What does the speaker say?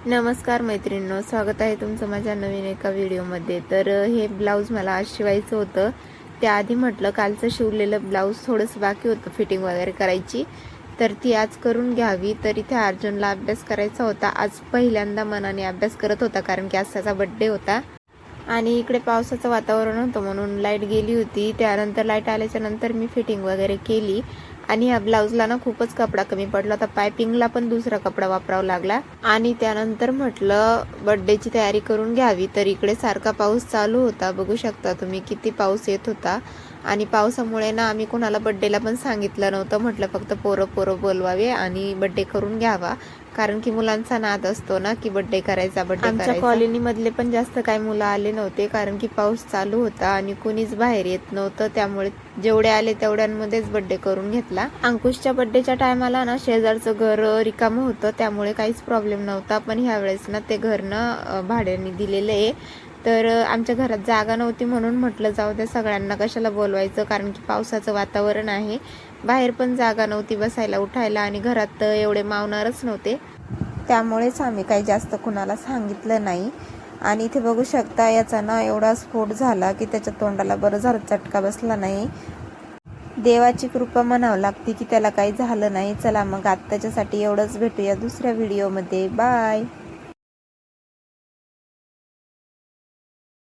नमस्कार मैत्रिणींनो, स्वागत आहे तुमचं माझ्या नवीन एका व्हिडिओमध्ये। तर हे ब्लाऊज मला आज शिवायचं होतं। त्याआधी म्हटलं कालचं शिवलेलं ब्लाऊज थोडंसं बाकी होतं फिटिंग वगैरे करायची, तर ती आज करून घ्यावी। तर इथे अर्जुनला अभ्यास करायचा होता। आज पहिल्यांदा मनाने अभ्यास करत होता, कारण की आज त्याचा बड्डे होता आणि इकडे पावसाचं वातावरण होतं म्हणून लाईट गेली होती। त्यानंतर लाईट आल्याच्या नंतर मी फिटिंग वगैरे केली आणि ह्या ब्लाऊजला ना खूपच कपडा कमी पडला होता। पायपिंगला पण दुसरा कपडा वापरावा लागला आणि त्यानंतर म्हटलं बड्डेची तयारी करून घ्यावी। तर इकडे सारखा पाऊस चालू होता, बघू शकता तुम्ही किती पाऊस येत होता। आणि पावसामुळे ना आम्ही कोणाला बड्डेला पण सांगितलं नव्हतं, म्हटलं फक्त पोरं बोलवावे आणि बड्डे करून घ्यावा, कारण की मुलांचा नाद असतो ना की बड्डे करायचा बड्डे करायचा। आमच्या कॉलनीमधले पण जास्त काही मुलं आले नव्हते, कारण की पाऊस चालू होता आणि कोणीच बाहेर येत नव्हतं। त्यामुळे जेवढे आले तेवढ्यांमध्येच बड्डे करून घेतला। अंकुशच्या बड्डेच्या टायमाला ना शेजारचं घर रिकामं होतं, त्यामुळे काहीच प्रॉब्लेम नव्हता। पण ह्यावेळेस ना ते घर ना भाड्याने दिलेलं आहे, तर आमच्या घरात जागा नव्हती म्हणून म्हटलं जाऊ द्या, सगळ्यांना कशाला बोलवायचं, कारण की पावसाचं वातावरण आहे। बाहेर पण जागा नव्हती बसायला उठायला आणि घरात एवढे मावणारच नव्हते, त्यामुळेच आम्ही काही जास्त कुणाला सांगितलं नाही। आणि इथे बघू शकता याचा ना एवढा स्फोट झाला की त्याच्या तोंडाला बरं झालं चटका बसला नाही। देवाची कृपा म्हणावं लागते की त्याला काही झालं नाही। चला मग आत्ताच्यासाठी एवढंच, भेटूया दुसऱ्या व्हिडिओमध्ये। बाय।